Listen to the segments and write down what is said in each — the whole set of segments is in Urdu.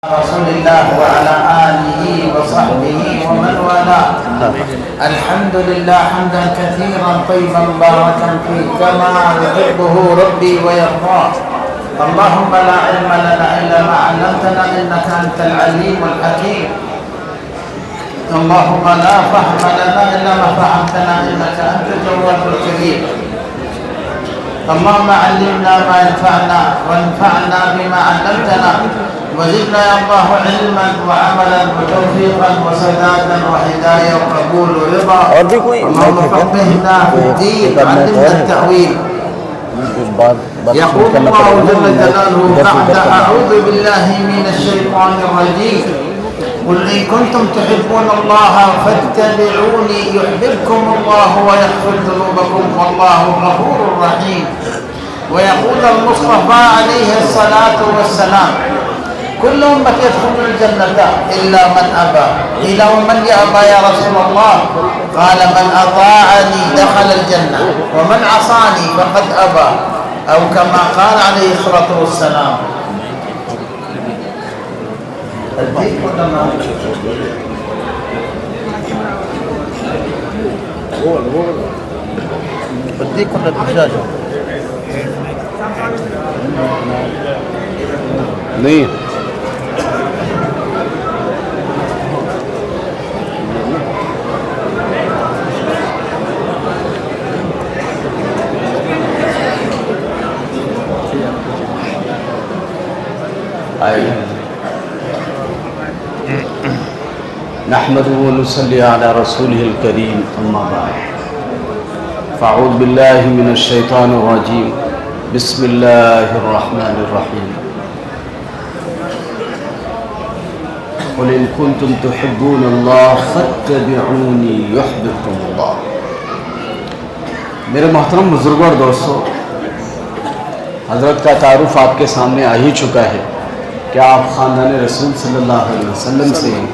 رسول الله وعلى آله وصحبه ومن والاه. الحمد لله حمدا كثيرا طيبا مباركا فيه كما يحبه ربي ويرضاه. اللهم لا علم لنا إلا ما علمتنا إنك أنت العليم الحكيم. اللهم لا فهم لنا إلا ما فهمتنا إنك أنت الجواد الكريم. اللهم علمنا ما ينفعنا وانفعنا بما علمتنا وزدنا يا الله علما وعملا وتوفيقا وسدادا وهدايه وقبول ورضا. اللهم فقهنا في الدين وعلمنا التأويل. يقول الله جل جلاله بعد أعوذ بالله من الشيطان الرجيم قل إن كنتم تحبون الله فاتبعوني يحببكم الله ويغفر ذنوبكم والله غفور رحيم. ويقول المصطفى عليه الصلاة والسلام كل أمة يدخلون الجنة إلا من أبى. قيل ومن يأبى يا رسول الله؟ قال من أطاعني دخل الجنة ومن عصاني فقد أبى، أو كما قال عليه الصلاة والسلام. نہیں نحمده ونصلي على رسوله الكريم اما بعد فاعوذ بالله من الشيطان الرجيم بسم الله الرحمن الرحيم قل إن كنتم تحبون الله فاتبعوني يحببكم الله. میرے محترم بزرگوں اور دوستوں، حضرت کا تعارف آپ کے سامنے آ ہی چکا ہے کہ آپ خاندان رسول صلی اللہ علیہ وسلم سے ہیں.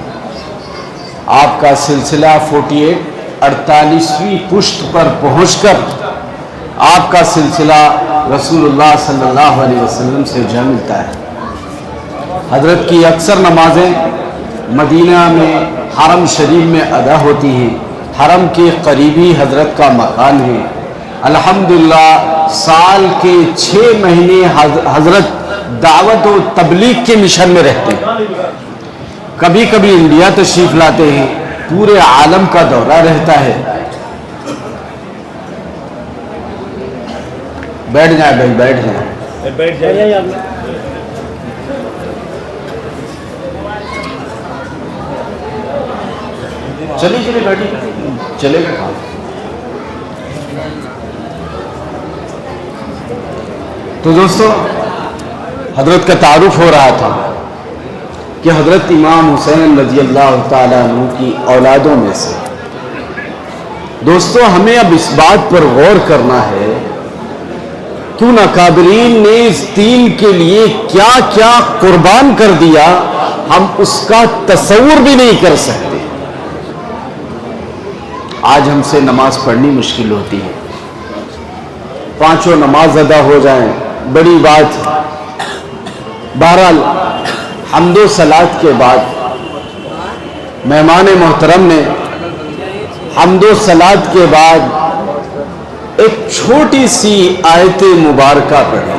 آپ کا سلسلہ 48ویں پشت پر پہنچ کر آپ کا سلسلہ رسول اللہ صلی اللہ علیہ وسلم سے جا ملتا ہے. حضرت کی اکثر نمازیں مدینہ میں حرم شریف میں ادا ہوتی ہیں. حرم کے قریبی حضرت کا مکان ہے. الحمدللہ سال کے 6 مہینے حضرت دعوت و تبلیغ کے مشن میں رہتے ہیں. کبھی کبھی انڈیا تشریف لاتے ہیں. پورے عالم کا دورہ رہتا ہے. بیٹھ جائیں بھائی، بیٹھ جائیں. چلیے بیٹھیے، چلے گا کام. تو دوستو، حضرت کا تعارف ہو رہا تھا کہ حضرت امام حسین رضی اللہ تعالیٰ عنہ کی اولادوں میں سے. دوستو، ہمیں اب اس بات پر غور کرنا ہے کہ ان اکابرین نے اس دین کے لیے کیا کیا قربان کر دیا، ہم اس کا تصور بھی نہیں کر سکتے. آج ہم سے نماز پڑھنی مشکل ہوتی ہے. 5 نماز ادا ہو جائیں بڑی بات. بہرحال حمد و صلات کے بعد مہمان محترم نے حمد و صلات کے بعد ایک چھوٹی سی آیت مبارکہ پڑھی.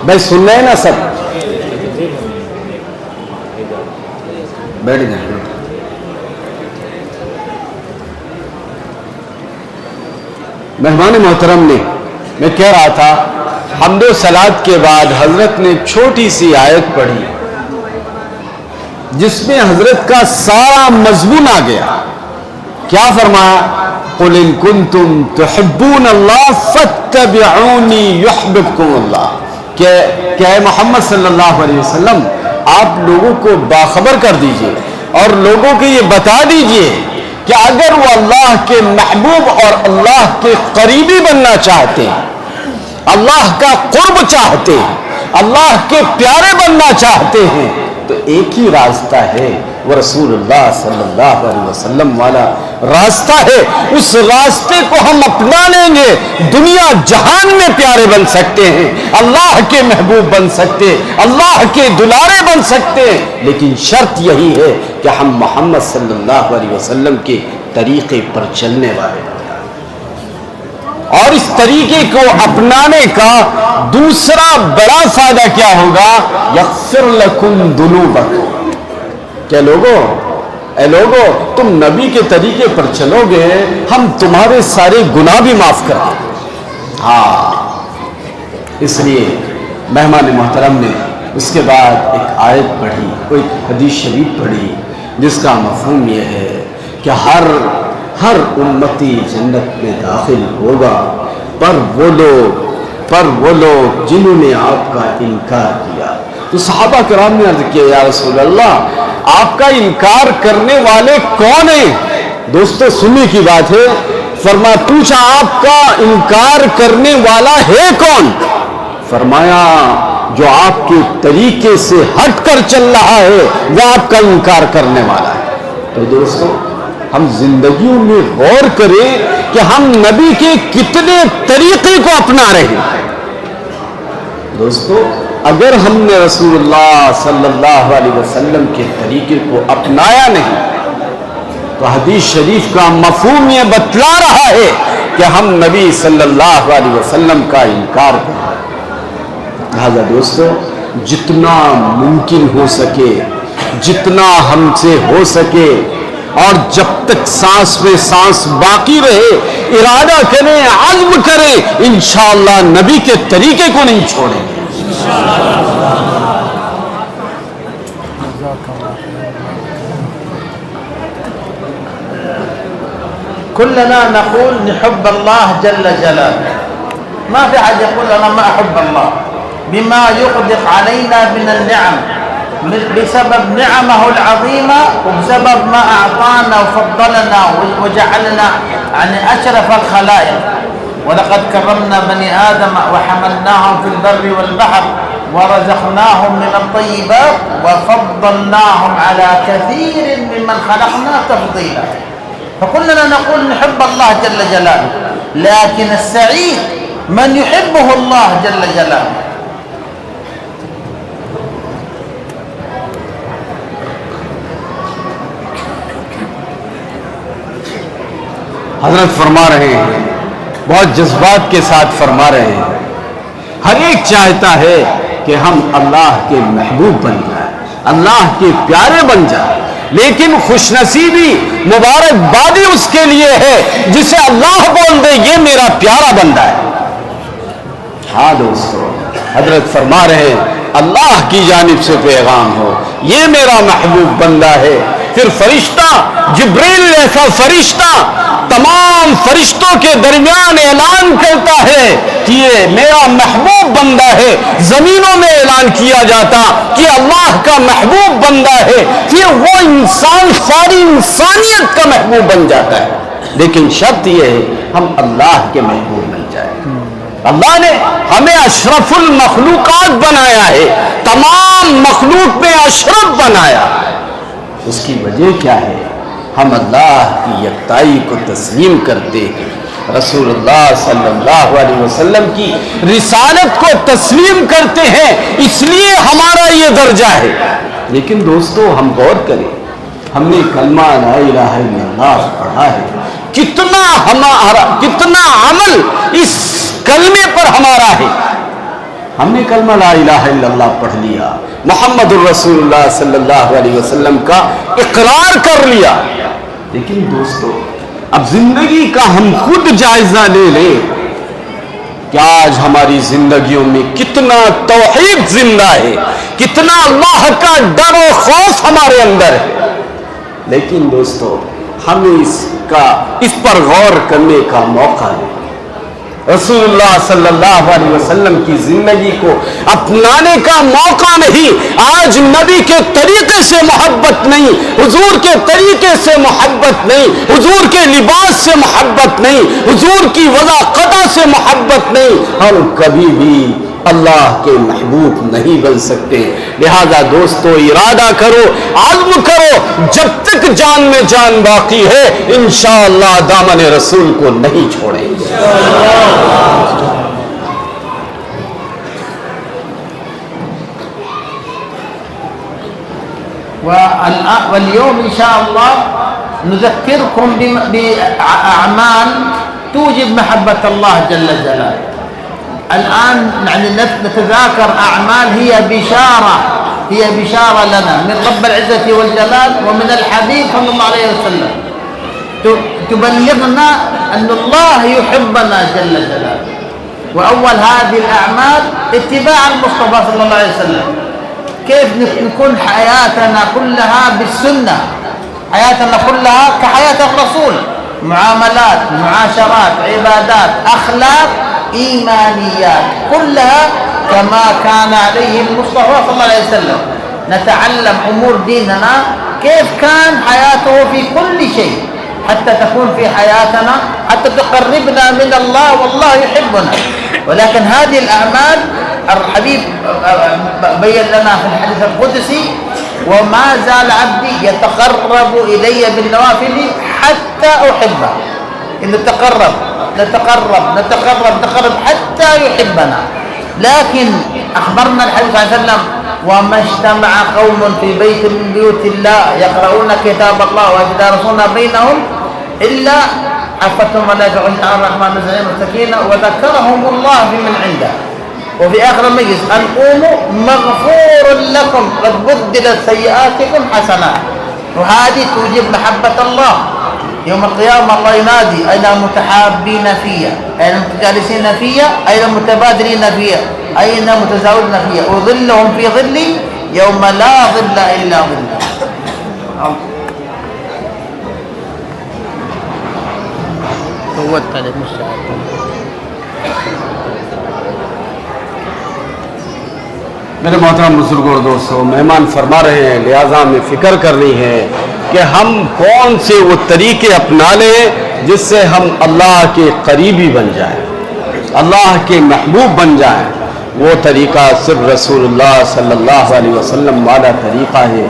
بھائی سن رہے ہیں نا سب؟ بیٹھ جائیں. مہمان محترم نے، میں کہہ رہا تھا، حمد و صلات کے بعد حضرت نے چھوٹی سی آیت پڑھی جس میں حضرت کا سارا مضمون آ گیا. کیا فرمایا؟ قل ان کنتم تحبون اللہ فاتبعونی یحببکم اللہ. کہ اے محمد صلی اللہ علیہ وسلم، آپ لوگوں کو باخبر کر دیجئے اور لوگوں کو یہ بتا دیجئے کہ اگر وہ اللہ کے محبوب اور اللہ کے قریبی بننا چاہتے ہیں، اللہ کا قرب چاہتے ہیں، اللہ کے پیارے بننا چاہتے ہیں، تو ایک ہی راستہ ہے، وہ رسول اللہ صلی اللہ علیہ وسلم والا راستہ ہے. اس راستے کو ہم اپنا لیں گے, دنیا جہان میں پیارے بن سکتے ہیں, اللہ کے محبوب بن سکتے, اللہ کے دلارے بن سکتے ہیں, لیکن شرط یہی ہے کہ ہم محمد صلی اللہ علیہ وسلم کے طریقے پر چلنے والے ہیں. اور اس طریقے کو اپنانے کا دوسرا بڑا فائدہ کیا ہوگا؟ یغفر لکم ذنوبکم. کیا لوگوں, اے لوگوں, تم نبی کے طریقے پر چلو گے, ہم تمہارے سارے گناہ بھی معاف کر دیں گے. ہاں, اس لیے مہمان محترم نے اس کے بعد ایک آیت پڑھی, کوئی حدیث شریف پڑھی, جس کا مفہوم یہ ہے کہ ہر امتی جنت میں داخل ہوگا, پر وہ لوگ جنہوں نے آپ کا انکار کیا. تو صحابہ کرام نے عرض کیا, یا رسول اللہ, آپ کا انکار کرنے والے کون ہیں؟ دوستو سننے کی بات ہے. فرمایا, پوچھا آپ کا انکار کرنے والا ہے کون؟ فرمایا, جو آپ کے طریقے سے ہٹ کر چل رہا ہے وہ آپ کا انکار کرنے والا ہے. تو دوستو ہم زندگیوں میں غور کریں کہ ہم نبی کے کتنے طریقے کو اپنا رہے ہیں. دوستو اگر ہم نے رسول اللہ صلی اللہ علیہ وسلم کے طریقے کو اپنایا نہیں تو حدیث شریف کا مفہوم یہ بتلا رہا ہے کہ ہم نبی صلی اللہ علیہ وسلم کا انکار کر رہے ہیں. لہذا دوستو جتنا ممکن ہو سکے, جتنا ہم سے ہو سکے, اور جب تک سانس میں سانس باقی رہے, ارادہ کریں, عزم کریں, انشاءاللہ نبی کے طریقے کو نہیں چھوڑیں گے. كلنا نقول نحب الله جل جلاله, ما في أحد يقول أنا ما أحب الله, بما يقدر علينا من النعم, بسبب نعمه العظيمة وبسبب ما أعطانا وفضلنا وجعلنا يعني أشرف الخلائق. ولقد كرمنا بني آدم وحملناهم في البر والبحر ورزقناهم من الطيبات وفضلناهم على كثير ممن خلقنا تفضيلا. فكلنا نقول نحب الله جل جلاله, لكن السعيد من يحبه الله جل جلاله. حضرت فرما رہے ہیں, بہت جذبات کے ساتھ فرما رہے ہیں, ہر ایک چاہتا ہے کہ ہم اللہ کے محبوب بن جائیں, اللہ کے پیارے بن جائیں, لیکن خوش نصیبی مبارکبادی اس کے لیے ہے جسے اللہ بول دے یہ میرا پیارا بندہ ہے. ہاں دوستو, حضرت فرما رہے ہیں اللہ کی جانب سے پیغام ہو, یہ میرا محبوب بندہ ہے. پھر فرشتہ جبریل ایسا فرشتہ تمام فرشتوں کے درمیان اعلان کرتا ہے کہ یہ میرا محبوب بندہ ہے. زمینوں میں اعلان کیا جاتا کہ اللہ کا محبوب بندہ ہے, پھر وہ انسان ساری انسانیت کا محبوب بن جاتا ہے. لیکن شرط یہ ہے ہم اللہ کے محبوب بن جائیں. اللہ نے ہمیں اشرف المخلوقات بنایا ہے, تمام مخلوق میں اشرف بنایا. اس کی وجہ کیا ہے؟ ہم اللہ کی یکتائی کو تسلیم کرتے ہیں, رسول اللہ صلی اللہ علیہ وسلم کی رسالت کو تسلیم کرتے ہیں, اس لیے ہمارا یہ درجہ ہے. لیکن دوستو ہم غور کریں, ہم نے کلمہ لا الہ الا اللہ پڑھا ہے, کتنا عمل اس کلمے پر ہمارا ہے. ہم نے کلمہ لا الہ الا اللہ پڑھ لیا, محمد الرسول اللہ صلی اللہ علیہ وسلم کا اقرار کر لیا, لیکن دوستو اب زندگی کا ہم خود جائزہ لے لیں کہ آج ہماری زندگیوں میں کتنا توحید زندہ ہے, کتنا اللہ کا ڈر و خوف ہمارے اندر ہے. لیکن دوستو ہمیں اس پر غور کرنے کا موقع دیں. رسول اللہ صلی اللہ علیہ وسلم کی زندگی کو اپنانے کا موقع نہیں. آج نبی کے طریقے سے محبت نہیں, حضور کے طریقے سے محبت نہیں, حضور کے لباس سے محبت نہیں, حضور کی وضاقتہ سے محبت نہیں. ہم کبھی بھی اللہ کے محبوب نہیں بن سکتے. لہذا دوستو ارادہ کرو, عزم کرو, جب تک جان میں جان باقی ہے انشاءاللہ دامن رسول کو نہیں چھوڑیں گے. واليوم إن شاء الله نذكركم بأعمال توجب محبة الله جل جلاله. الآن يعني نتذاكر أعمال هي بشارة لنا من رب العزة والجلال ومن الحبيب صلى الله عليه وسلم, تبلغنا أن الله يحبنا جل جلاله. وأول هذه الأعمال اتباع المصطفى صلى الله عليه وسلم. كيف نكون حياتنا كلها بالسنة, حياتنا كلها كحياة الرسول, معاملات, معاشرات, عبادات, أخلاق, إيمانيات, كلها كما كان عليه المصطفى صلى الله عليه وسلم. نتعلم أمور ديننا كيف كان حياته في كل شيء حتى تكون في حياتنا, حتى تقربنا من الله والله يحبنا. ولكن هذه الأعمال الحبيب بين لنا في الحديث القدسي وما زال عبدي يتقرب إلي بالنوافل حتى أحبه. إن نتقرب حتى يحبنا. لكن أخبرنا الحديث صلى الله عليه وسلم وما اجتمع قوم في بيت من بيوت الله يقرؤون كتاب الله ويتدارسون بينهم إلا حفتهم ملائكة الرحمن والسلام والسكينة وذكرهم الله بمن عنده. وفي آخر المجلس أن قوموا مغفور لكم قد بدلت سيئاتكم حسنات. وهذه توجب محبة الله. يوم القيامة الله ينادي أين المتحابين فيا, أين المتجالسين فيا, أين المتبادلين فيا, أين المتزاورين فيا, أظلهم في ظلي يوم لا ظل إلا ظلي. فوت عليك مستعد. میرے محترم بزرگوں اور دوستوں, مہمان فرما رہے ہیں لہذا ہمیں فکر کرنی ہے کہ ہم کون سے وہ طریقے اپنا لیں جس سے ہم اللہ کے قریبی بن جائیں, اللہ کے محبوب بن جائیں. وہ طریقہ صرف رسول اللہ صلی اللہ علیہ وسلم والا طریقہ ہے.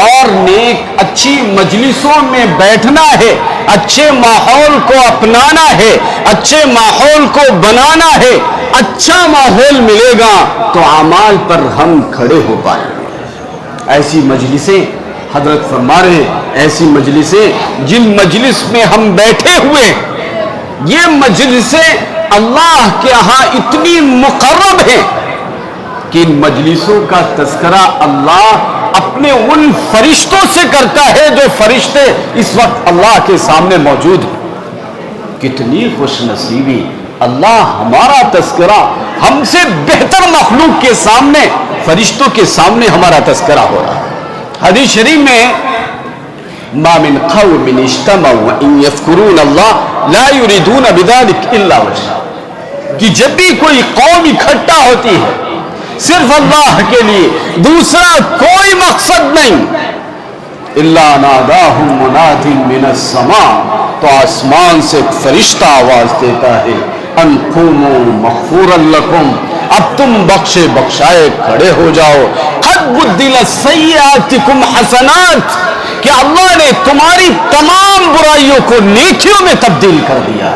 اور نیک اچھی مجلسوں میں بیٹھنا ہے, اچھے ماحول کو اپنانا ہے, اچھے ماحول کو بنانا ہے. اچھا ماحول ملے گا تو اعمال پر ہم کھڑے ہو پائیں گے. ایسی مجلسیں حضرت فرما رہے ہیں, ایسی مجلسیں جن مجلس میں ہم بیٹھے ہوئے, یہ مجلسیں اللہ کے ہاں اتنی مقرب ہیں کہ ان مجلسوں کا تذکرہ اللہ اپنے ان فرشتوں سے کرتا ہے جو فرشتے اس وقت اللہ کے سامنے موجود ہیں. کتنی خوش نصیبی, اللہ ہمارا تذکرہ ہم سے بہتر مخلوق کے سامنے, فرشتوں کے سامنے ہمارا تذکرہ ہو رہا ہے. حدیث شریف میں ما من قوم اجتمعوا ان يذكرون الله لا يريدون بذلك الا وجهه, کہ جب بھی کوئی قوم اکٹھا ہوتی ہے صرف اللہ کے لیے, دوسرا کوئی مقصد نہیں, الا ناداهم مناد من السماء, تو آسمان سے ایک فرشتہ آواز دیتا ہے ان قوموا مغفورا لکم, اب تم بخشے بخشائے کھڑے ہو جاؤ. قد بدلت سیئاتکم حسنات, کہ اللہ نے تمہاری تمام برائیوں کو نیکیوں میں تبدیل کر دیا.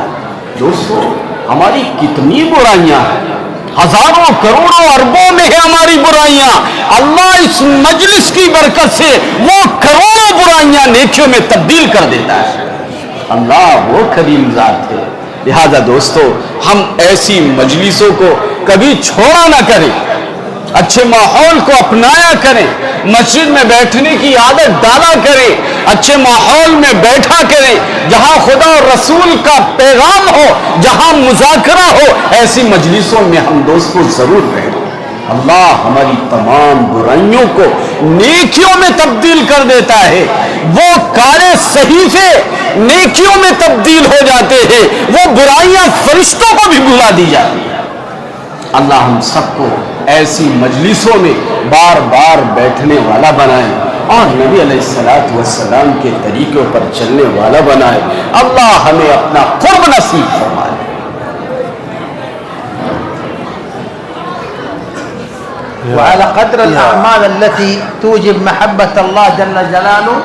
دوستو ہماری کتنی برائیاں ہیں, ہزاروں کروڑوں اربوں میں ہے ہماری برائیاں. اللہ اس مجلس کی برکت سے وہ کروڑوں برائیاں نیکیوں میں تبدیل کر دیتا ہے. اللہ وہ کریم ذات ہے. لہذا دوستو ہم ایسی مجلسوں کو کبھی چھوڑا نہ کریں, اچھے ماحول کو اپنایا کریں, مسجد میں بیٹھنے کی عادت ڈالا کریں, اچھے ماحول میں بیٹھا کریں, جہاں خدا اور رسول کا پیغام ہو, جہاں مذاکرہ ہو, ایسی مجلسوں میں ہم دوستوں ضرور رہیں. اللہ ہماری تمام برائیوں کو نیکیوں میں تبدیل کر دیتا ہے. وہ کارے صحیفے نیکیوں میں تبدیل ہو جاتے ہیں, وہ برائیاں فرشتوں کو بھی بھلا دی جاتی ہیں. اللہ ہم سب کو ایسی مجلسوں میں بار بار بیٹھنے والا بنائے اور نبی علیہ الصلوۃ والسلام کے طریقوں پر چلنے والا بنائے. اللہ ہمیں اپنا قرب نصیب فرمائے. وعلى قدر الأعمال التي توجب محبة الله جل جلاله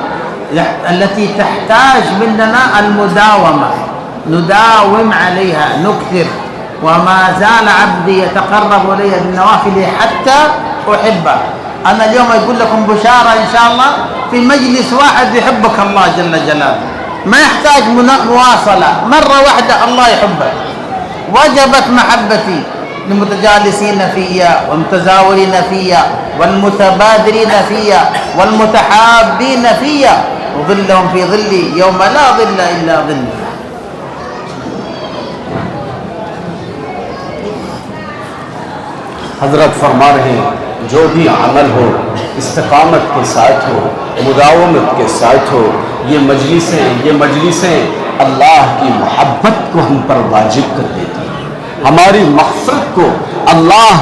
التي تحتاج مننا المداومة، نداوم عليها، نكثر. وما زال عبدي يتقرب إلي بالنوافل حتى أحبه. أنا اليوم أقول لكم بشارة إن شاء الله، في مجلس واحد يحبك الله جل جلاله، ما يحتاج مواصلة، مرة واحدة الله يحبك. وجبت محبتي للمتجالسين فيا والمتزاورين فيا والمتبادرين فيا والمتحابين فيا، وظلهم في ظلي يوم لا ظل إلا ظلي. حضرت فرما رہے ہیں جو بھی عمل ہو استقامت کے ساتھ ہو، مداومت کے ساتھ ہو، یہ مجلسیں اللہ کی محبت کو ہم پر واجب کر دیتی ہیں، ہماری مغفرت کو اللہ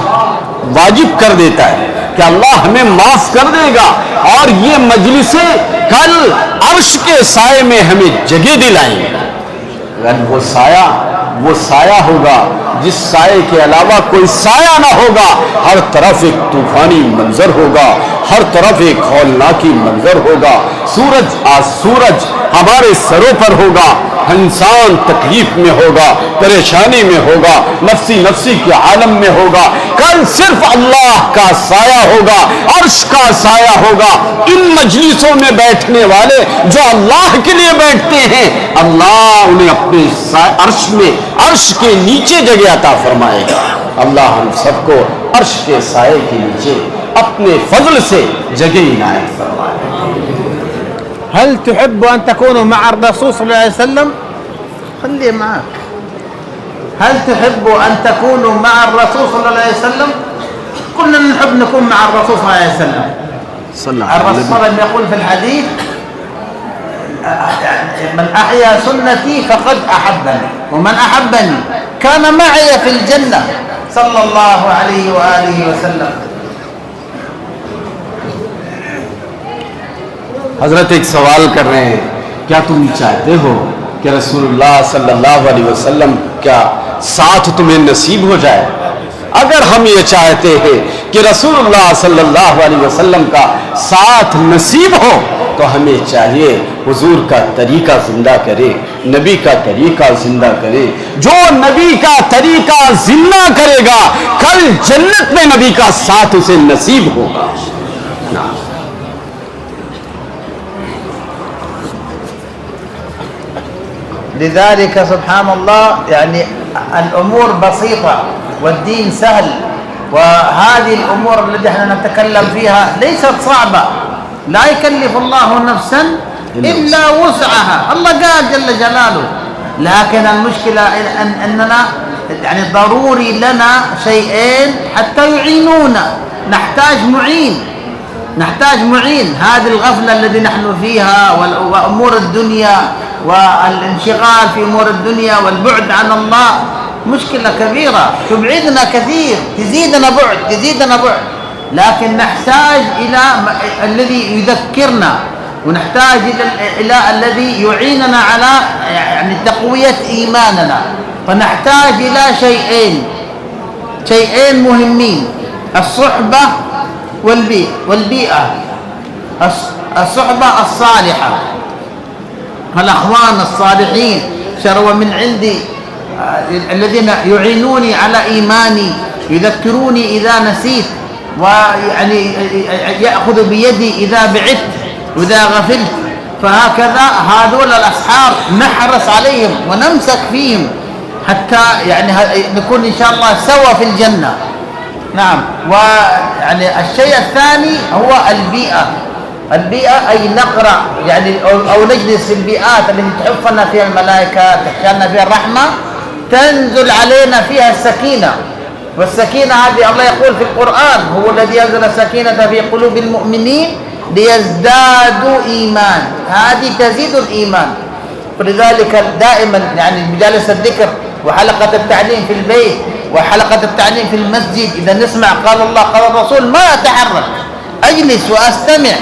واجب کر دیتا ہے کہ اللہ ہمیں معاف کر دے گا، اور یہ مجلسیں کل عرش کے سائے میں ہمیں جگہ دلائیں گے۔ اگر وہ سایہ ہوگا جس سائے کے علاوہ کوئی سایہ نہ ہوگا، ہر طرف ایک طوفانی منظر ہوگا، ہر طرف ایک ہولناکی منظر ہوگا، سورج ہمارے سروں پر ہوگا، انسان تکلیف میں ہوگا، پریشانی میں ہوگا، نفسی کے عالم میں ہوگا، کل صرف اللہ کا سایہ ہوگا، عرش کا سایہ ہوگا۔ ان مجلسوں میں بیٹھنے والے جو اللہ کے لیے بیٹھتے ہیں، اللہ انہیں اپنے عرش میں، عرش کے نیچے جگہ عطا فرمائے گا۔ اللہ ہم سب کو عرش کے سائے کے نیچے اپنے فضل سے جگہ عنایت فرمائے۔ هل تحب أن تكونوا مع الرسول صلى الله عليه وسلم؟ خلي معك. هل تحب أن تكونوا مع الرسول صلى الله عليه وسلم؟ كلنا نحب نكون مع الرسول صلى الله عليه وسلم. الرسول صلى الله عليه وسلم يقول في الحديث: من أحيا سنتي فقد أحبني، ومن أحبني كان معي في الجنة، صلى الله عليه وآله وسلم. حضرت ایک سوال کر رہے ہیں، کیا تم چاہتے ہو کہ رسول اللہ صلی اللہ علیہ وسلم کا ساتھ تمہیں نصیب ہو جائے؟ اگر ہم یہ چاہتے ہیں کہ رسول اللہ صلی اللہ علیہ وسلم کا ساتھ نصیب ہو تو ہمیں چاہیے حضور کا طریقہ زندہ کرے، نبی کا طریقہ زندہ کرے۔ جو نبی کا طریقہ زندہ کرے گا، کل جنت میں نبی کا ساتھ اسے نصیب ہوگا۔ لذلك سبحان الله يعني الأمور بسيطة والدين سهل، وهذه الأمور التي احنا نتكلم فيها ليست صعبة، لا يكلف الله نفسا إلا وسعها، الله قال جل جلاله. لكن المشكلة أننا يعني ضروري لنا شيئين حتى يعينونا، نحتاج معين. هذه الغفلة التي نحن فيها وأمور الدنيا والانشغال في أمور الدنيا والبعد عن الله مشكلة كبيرة تبعدنا كثير، تزيدنا بعد، لكن نحتاج إلى الذي يذكرنا، ونحتاج إلى الذي يعيننا على يعني تقوية إيماننا. فنحتاج إلى شيئين مهمين: الصحبة والبيئة. الصحبة الصالحة، الأخوان الصالحين شروا من عندي الذين يعينوني على إيماني، يذكروني إذا نسيت، ويعني يأخذ بيدي إذا بعدت وإذا غفلت. فهكذا هذول الأصحاب نحرص عليهم ونمسك فيهم حتى يعني نكون إن شاء الله سوا في الجنة. نعم. ويعني الشيء الثاني هو البيئة أي نقرأ يعني أو نجلس في البيئات التي تحفنا فيها الملائكة، تحشرنا فيها الرحمة، تنزل علينا فيها السكينة. والسكينة هذه الله يقول في القرآن: هو الذي أنزل السكينة في قلوب المؤمنين ليزدادوا إيمان. هذه تزيد الإيمان. فلذلك دائما يعني مجالس الذكر وحلقة التعليم في البيت وحلقة التعليم في المسجد، إذا نسمع قال الله قال الرسول ما أتحرك، أجلس وأستمع.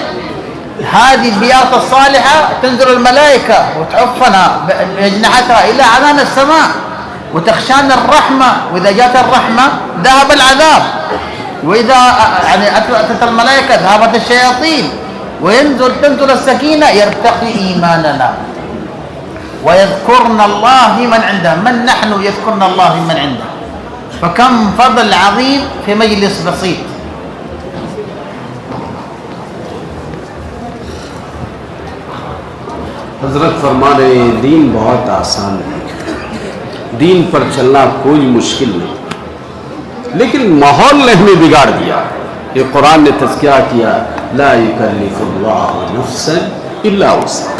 هذه البيئات الصالحة تنزل الملائكة وتحفنا بأجنحتها إلى عنان السماء وتخشانا الرحمة، وإذا جاءت الرحمة ذهب العذاب. وإذا يعني أتت الملائكة ذهبت الشياطين تنزل السكينة يرتقي إيماننا ويذكرنا الله من عنده. من نحن يذكرنا الله من عنده؟ فكم فضل عظيم في مجلس بسيط. حضرت فرما رہے ہیں دین بہت آسان ہے، دین پر چلنا کوئی مشکل نہیں، لیکن ماحول نے ہمیں بگاڑ دیا. کہ قرآن نے تذکرہ کیا لا یکلف اللہ نفسا الا وسعها.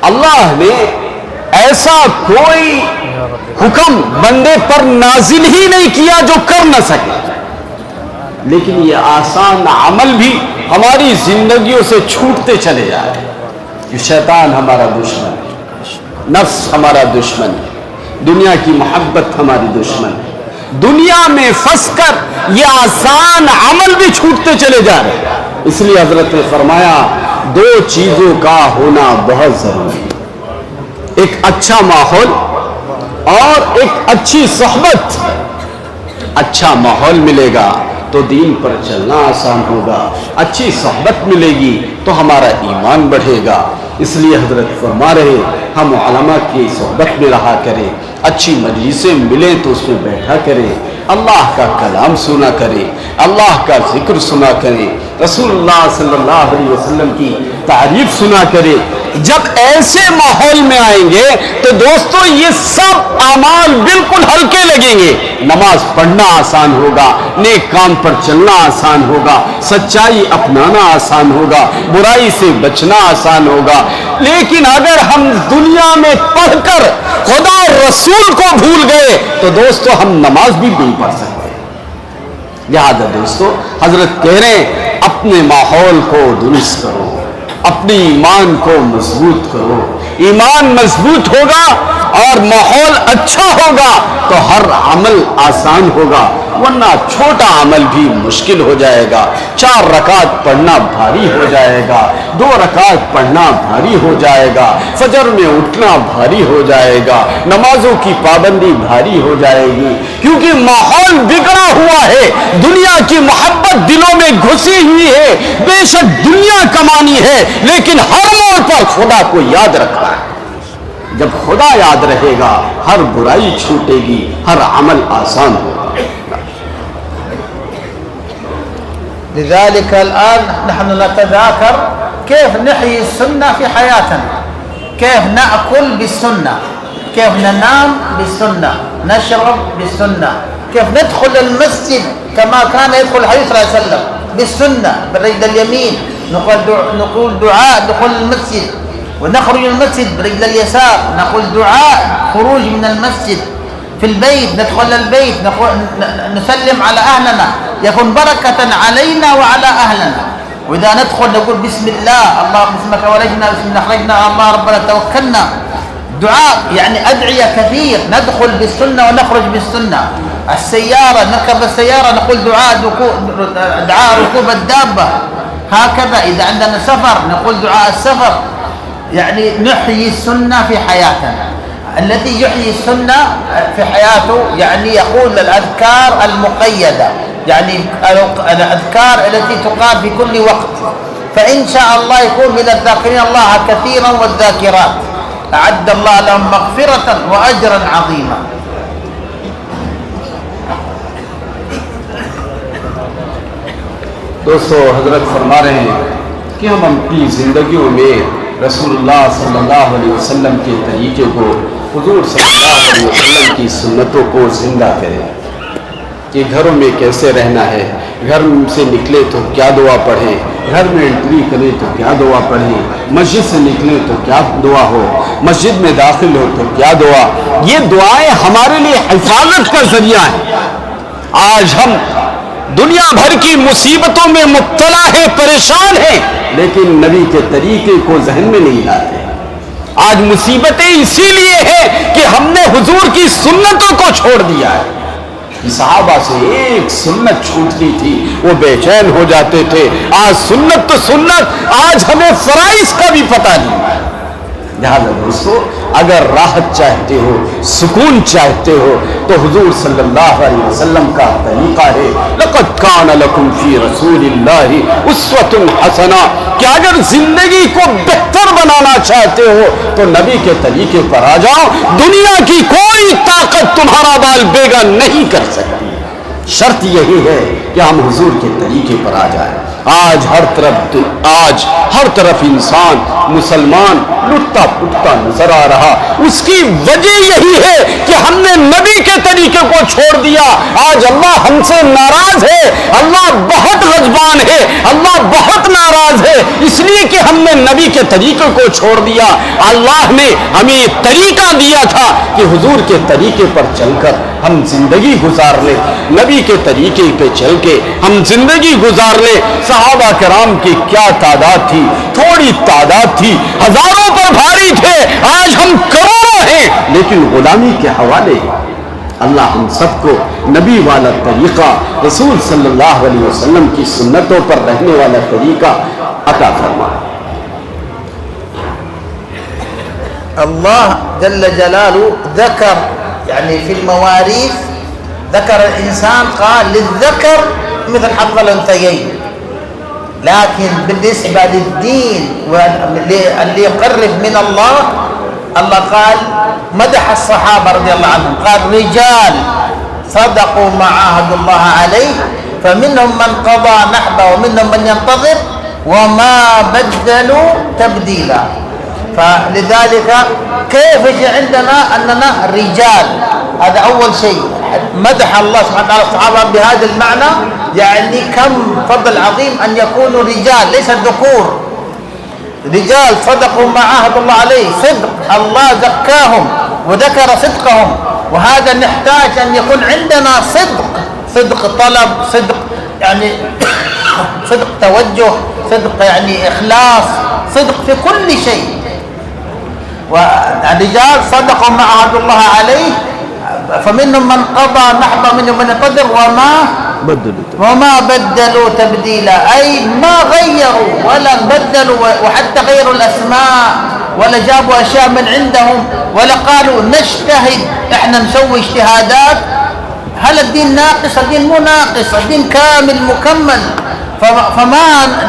اللہ نے ایسا کوئی حکم بندے پر نازل ہی نہیں کیا جو کر نہ سکے، لیکن یہ آسان عمل بھی ہماری زندگیوں سے چھوٹتے چلے جائے. یہ شیطان ہمارا دشمن ہے، نفس ہمارا دشمن ہے، دنیا کی محبت ہماری دشمن ہے. دنیا میں پھنس کر یہ آسان عمل بھی چھوٹتے چلے جا رہے ہیں. اس لیے حضرت نے فرمایا دو چیزوں کا ہونا بہت ضروری ہے، ایک اچھا ماحول اور ایک اچھی صحبت. اچھا ماحول ملے گا تو دین پر چلنا آسان ہوگا، اچھی صحبت ملے گی تو ہمارا ایمان بڑھے گا. اس لیے حضرت فرما رہے ہم علماء کی صحبت میں رہا کریں، اچھی مجلسیں ملیں تو اس میں بیٹھا کریں، اللہ کا کلام سنا کریں، اللہ کا ذکر سنا کریں، رسول اللہ صلی اللہ علیہ وسلم کی تعریف سنا کریں. جب ایسے ماحول میں آئیں گے تو دوستو یہ سب اعمال بالکل ہلکے لگیں گے. نماز پڑھنا آسان ہوگا، نیک کام پر چلنا آسان ہوگا، سچائی اپنانا آسان ہوگا، برائی سے بچنا آسان ہوگا. لیکن اگر ہم دنیا میں پڑھ کر خدا اور رسول کو بھول گئے تو دوستو ہم نماز بھی نہیں پڑھ سکتے. لہذا دوستو حضرت کہہ رہے ہیں اپنے ماحول کو درست کرو، اپنی ایمان کو مضبوط کرو. ایمان مضبوط ہوگا اور ماحول اچھا ہوگا تو ہر عمل آسان ہوگا، ورنہ چھوٹا عمل بھی مشکل ہو جائے گا. 4 رکعت پڑھنا بھاری ہو جائے گا، 2 رکعت پڑھنا بھاری ہو جائے گا، فجر میں اٹھنا بھاری ہو جائے گا، نمازوں کی پابندی بھاری ہو جائے گی. کیونکہ ماحول بگڑا ہوا ہے، دنیا کی محبت دلوں میں گھسی ہوئی ہے. بے شک دنیا کمانی ہے لیکن ہر موڑ پر خدا کو یاد رکھنا ہے. جب خدا یاد رہے گا ہر برائی چھوٹے گی، ہر عمل آسان ہوگا. لذلك الآن نحن نتذاكر كيف نحيي السنة في حياتنا، كيف نأكل بالسنة، كيف ننام بالسنة، نشرب بالسنة، كيف ندخل المسجد كما كان يدخل الحديث صلى الله عليه وسلم بالسنة بالرجل اليمين، نقول دعاء دخول المسجد، ونخرج من المسجد برجل اليسار نقول دعاء خروج من المسجد. في البيت ندخل البيت نسلم على أهلنا يكون بركة علينا وعلى أهلنا. وإذا ندخل نقول بسم الله اللهم باسمك ولجنا باسمك خرجنا الله ربنا توكلنا. دعاء يعني أدعية كثير. ندخل بالسنة ونخرج بالسنة. السيارة نركب السيارة نقول دعاء ركوب الدابة. هكذا إذا عندنا سفر نقول دعاء السفر. يعني نحيي السنة في حياتنا. الذي يحيي السنة في حياته يعني يقول الأذكار المقيدة، يعني الأذكار التي تقال في كل وقت، فإن شاء الله يكون من الذاكرين الله كثيرا والذاكرات. أعد الله لهم مغفرة وأجرا عظيما. دوستو حضرت فرما رہے ہیں کہ ہم اپنی زندگیوں میں رسول اللہ صلی اللہ علیہ وسلم کے طریقے کو، حضور صلی اللہ علیہ وسلم کی سنتوں کو زندہ کریں کہ گھروں میں کیسے رہنا ہے، گھر سے نکلے تو کیا دعا پڑھیں، گھر میں انٹری کریں تو کیا دعا پڑھیں، مسجد سے نکلیں تو کیا دعا ہو، مسجد میں داخل ہو تو کیا دعا. یہ دعائیں ہمارے لیے حفاظت کا ذریعہ ہیں. آج ہم دنیا بھر کی مصیبتوں میں مبتلا ہیں، پریشان ہیں، لیکن نبی کے طریقے کو ذہن میں نہیں لاتے. آج مصیبتیں اسی لیے ہیں کہ ہم نے حضور کی سنتوں کو چھوڑ دیا ہے. صحابہ سے ایک سنت چھوٹتی تھی وہ بے چین ہو جاتے تھے. آج سنت تو سنت، آج ہمیں فرائض کا بھی پتہ نہیں. لہذا دوستو اگر راحت چاہتے ہو، سکون چاہتے ہو تو حضور صلی اللہ علیہ وسلم کا طریقہ ہے لَقَدْ كَانَ لَكُمْ فِي رَسُولِ اللَّهِ أُسْوَةٌ حَسَنَةٌ کہ اگر زندگی کو بہتر بنانا چاہتے ہو تو نبی کے طریقے پر آ جاؤ، دنیا کی کوئی طاقت تمہارا بال بیگا نہیں کر سکتی۔ شرط یہی ہے کہ ہم حضور کے طریقے پر آ جائیں۔ آج ہر طرف انسان مسلمان لٹتا پٹتا نظر آ رہا، اس کی وجہ یہی ہے کہ ہم نے نبی کے طریقے کو چھوڑ دیا۔ آج اللہ ہم سے ناراض ہے، اللہ بہت غضبان ہے، اللہ بہت ناراض ہے، اس لیے کہ ہم نے نبی کے طریقے کو چھوڑ دیا۔ اللہ نے ہمیں طریقہ دیا تھا کہ حضور کے طریقے پر چل کر ہم زندگی گزار لیں، نبی کے طریقے پہ چل کے ہم زندگی گزار لیں۔ صحابہ کرام کی کیا تعداد تھی، تھوڑی تعداد تھی، ہزاروں پر بھاری تھے، آج ہم کروڑوں ہیں، لیکن غلامی کے حوالے اللہ ہم سب کو نبی والا طریقہ، رسول صلی اللہ علیہ وسلم کی سنتوں پر رہنے والا طریقہ عطا فرمائے۔ الله جل جلاله ذكر يعني في المواريث، ذكر الإنسان قال للذكر مثل حظ الأنثيين، لكن بالنسبة للدين واللي يقرب من الله، الله قال مدح الصحابة رضي الله عنهم، قال رجال صدقوا ما عاهدوا الله عليه فمنهم من قضى نحبه ومنهم من ينتظر وما بدلوا تبديلا. فلذلك كيف يجي عندنا أننا رجال؟ هذا أول شيء، مدح الله سبحانه وتعالى الصحابة بهذا المعنى، يعني كم فضل عظيم أن يكونوا رجال ليس ذكور، رجال صدقوا ما عاهد الله عليه، صدق الله زكاهم وذكر صدقهم، وهذا نحتاج أن يكون عندنا صدق طلب، صدق يعني صدق توجه، صدق يعني إخلاص، صدق في كل شيء. والرجال صدقوا ما عاهدوا الله عليه فمنهم من قضى نحبه منهم من ينتظر وما بدلوا تبديلا، أي ما غيروا ولا بدلوا وحتى غيروا الأسماء ولا جابوا أشياء من عندهم ولا قالوا نجتهد إحنا نسوي اجتهادات. هل الدين ناقص؟ الدين مو ناقص، الدين كامل مكمل، فما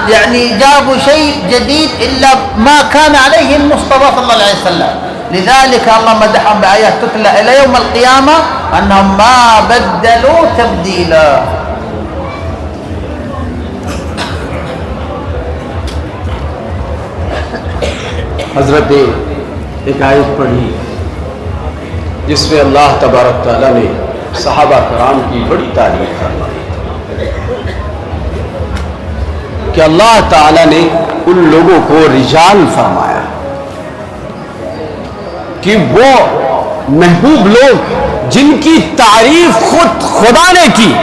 يعني جابوا شيء جديد إلا ما كان عليه المصطفى صلى الله عليه وسلم. لذلك الله مدحهم بآيات تتلى إلى يوم القيامة أنهم ما بدلوا تبديلا. حضرت ایک آیت پڑھی جس میں اللہ تبارک تعالیٰ نے صحابہ کرام کی بڑی تعریف فرمائی کہ اللہ تعالیٰ نے ان لوگوں کو رجال فرمایا کہ وہ محبوب لوگ جن کی تعریف خود خدا نے کی،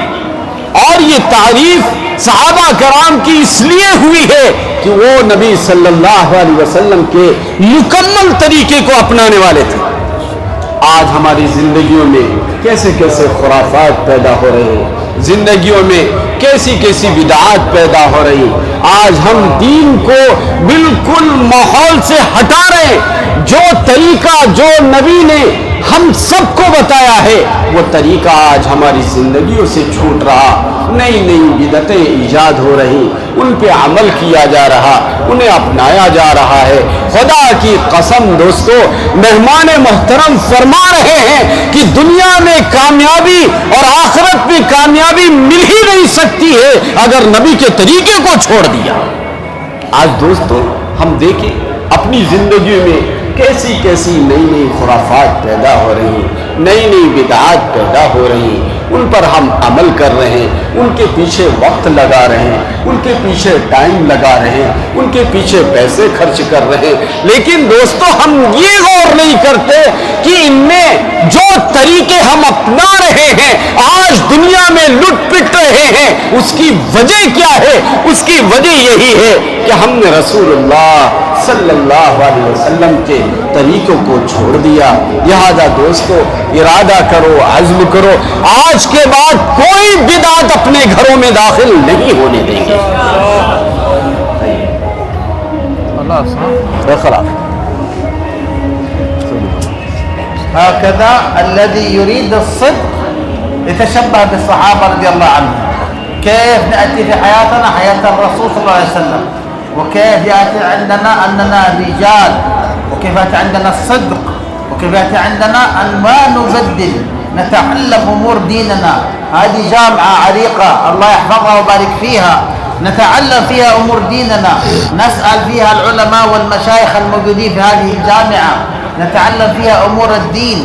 اور یہ تعریف صحابہ کرام کی اس لیے ہوئی ہے کہ وہ نبی صلی اللہ علیہ وسلم کے مکمل طریقے کو اپنانے والے تھے۔ آج ہماری زندگیوں میں کیسے کیسے خرافات پیدا ہو رہے ہیں، زندگیوں میں کیسی کیسی بدعات پیدا ہو رہی۔ آج ہم دین کو بالکل ماحول سے ہٹا رہے ہیں۔ جو طریقہ جو نبی نے ہم سب کو بتایا ہے وہ طریقہ آج ہماری زندگیوں سے چھوٹ رہا، نئی نئی بدعتیں ایجاد ہو رہی، ان پہ عمل کیا جا رہا، انہیں اپنایا جا رہا ہے۔ خدا کی قسم دوستو، مہمان محترم فرما رہے ہیں کہ دنیا میں کامیابی اور آخرت میں کامیابی مل ہی نہیں سکتی ہے اگر نبی کے طریقے کو چھوڑ دیا۔ آج دوستو ہم دیکھیں اپنی زندگی میں کیسی کیسی نئی نئی خرافات پیدا ہو رہی ہیں، نئی نئی بدعات پیدا ہو رہی ہیں، ان پر ہم عمل کر رہے ہیں، ان کے پیچھے وقت لگا رہے ہیں، ان کے پیچھے ٹائم لگا رہے ہیں، ان کے پیچھے پیسے خرچ کر رہے ہیں، لیکن دوستو ہم یہ غور نہیں کرتے کہ ان میں جو طریقے ہم اپنا رہے ہیں، آج دنیا میں لٹ پٹ رہے ہیں، اس کی وجہ کیا ہے؟ اس کی وجہ یہی ہے کہ ہم نے رسول اللہ صلی اللہ علیہ وسلم کے طریقوں کو چھوڑ دیا۔ لہذا دوستو ارادہ کرو، عزم کرو، آج کے بعد کوئی بدعت اپنے گھروں میں داخل نہیں ہونے دیں گے۔ خلاف هكذا الذي يريد الصدق يتشبه بالصحابة رضي الله عنهم. كيف نأتي في حياتنا حياة الرسول صلى الله عليه وسلم، وكيف يأتي عندنا أننا رجال، وكيف يأتي عندنا الصدق، وكيف يأتي عندنا أن ما نبدل، نتعلم أمور ديننا. هذه جامعة عريقة الله يحفظها ويبارك فيها، نتعلم فيها أمور ديننا، نسأل فيها العلماء والمشايخ الموجودين في هذه الجامعة، نتعلم فيها أمور الدين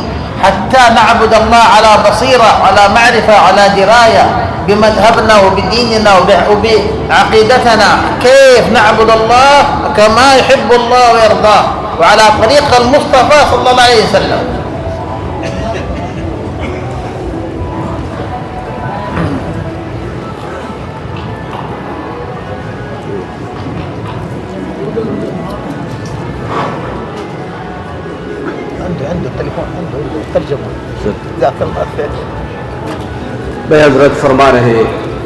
حتى نعبد الله على بصيرة، على معرفة، على دراية بمذهبنا وبديننا وبعقيدتنا، كيف نعبد الله كما يحب الله ويرضاه وعلى طريق المصطفى صلى الله عليه وسلم. عنده تليفون، عنده ترجمة. جزاك الله خير. بھائی حضرت فرما رہے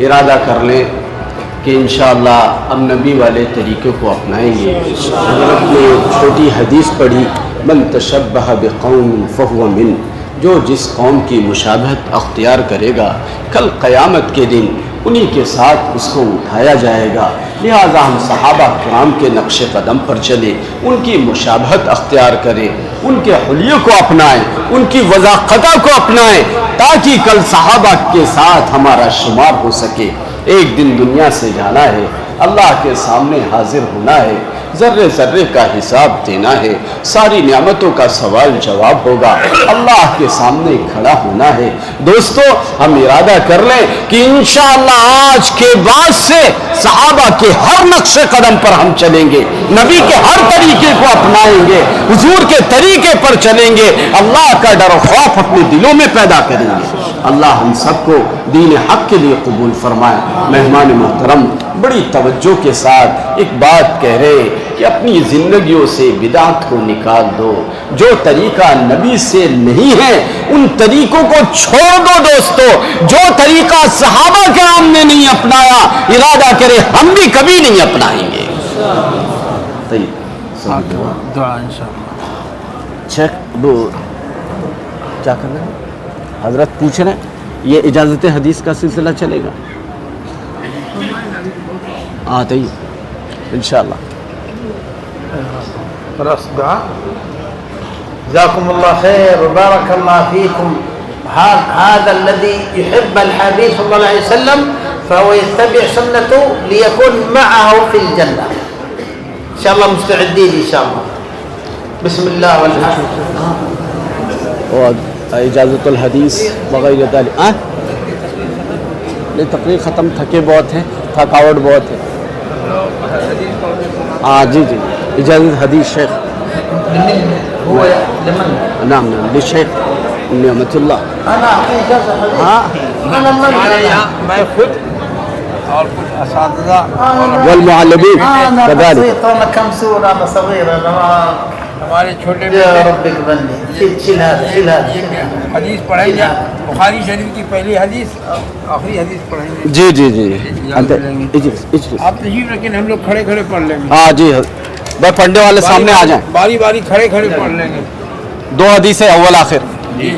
ارادہ کر لیں کہ انشاءاللہ ہم نبی والے طریقے کو اپنائیں گے. حضرت نے چھوٹی حدیث پڑھی، من تشبہ بقوم فہو من، جو جس قوم کی مشابہت اختیار کرے گا کل قیامت کے دن انہی کے ساتھ اس کو اٹھایا جائے گا. لہٰذا ہم صحابہ کرام کے نقش قدم پر چلیں، ان کی مشابہت اختیار کریں، ان کے حلیے کو اپنائیں، ان کی وضاقتہ کو اپنائیں، تاکہ کل صحابہ کے ساتھ ہمارا شمار ہو سکے. ایک دن دنیا سے جانا ہے، اللہ کے سامنے حاضر ہونا ہے، ذرے ذرے کا حساب دینا ہے، ساری نعمتوں کا سوال جواب ہوگا، اللہ کے سامنے کھڑا ہونا ہے. دوستو ہم ارادہ کر لیں کہ انشاءاللہ آج کے بعد سے صحابہ کے ہر نقش قدم پر ہم چلیں گے، نبی کے ہر طریقے کو اپنائیں گے، حضور کے طریقے پر چلیں گے، اللہ کا ڈر و خوف اپنے دلوں میں پیدا کریں گے. اللہ ہم سب کو دین حق کے لیے قبول فرمائے. مہمان محترم بڑی توجہ کے ساتھ ایک بات کہہ رہے کہ اپنی زندگیوں سے بدعت کو نکال دو، جو طریقہ نبی سے نہیں ہے ان طریقوں کو چھوڑ دو. دوستو جو طریقہ صحابہ کرام نے نہیں اپنایا، ارادہ کرے ہم بھی کبھی نہیں اپنائیں گے. دعا انشاءاللہ. چیک کیا کرنا ہے حضرت پوچھ رہے ہیں، یہ اجازت حدیث کا سلسلہ چلے گا؟ آتے ہی انشاءاللہ. خلاص دعاء. جزاكم الله خير وبارك الله فيكم. هذا الذي يحب الحبيب صلى الله عليه وسلم فهو يتبع سنته ليكون معه في الجنة إن شاء الله. مستعدين إن شاء الله. بسم الله والحمد. اور اجازت الحدیث وغیرہ ذلك. یہ تقریر ختم، تھکے بہت ہیں، تھکاوٹ بہت ہے. جی جی اجازت حدیث شیخ هو لمن؟ نعم للشیخ نعمت اللہ. أنا أعطي إجازة حديث. أنا من میں خود اور کچھ اساتذہ والمعلمین أنا كذلك. بسيط، أنا كمسور، أنا صغير، أنا ہمارے چھوٹے يا رب اقبلني. شيل هذا، شيل هذا. حدیث پڑھیں گے، بخاری شریف کی پہلی حدیث آخری حدیث پڑھیں گے. جی جی جی اجلس. آپ تشریف رکھیں، ہم لوگ کھڑے کھڑے پڑھ لیں گے. ہاں جی بھائی پڑھنے والے سامنے آ جائیں. باری باری کھڑے کھڑے پڑھ لیں گے. 2 حدیث اول آخر. جی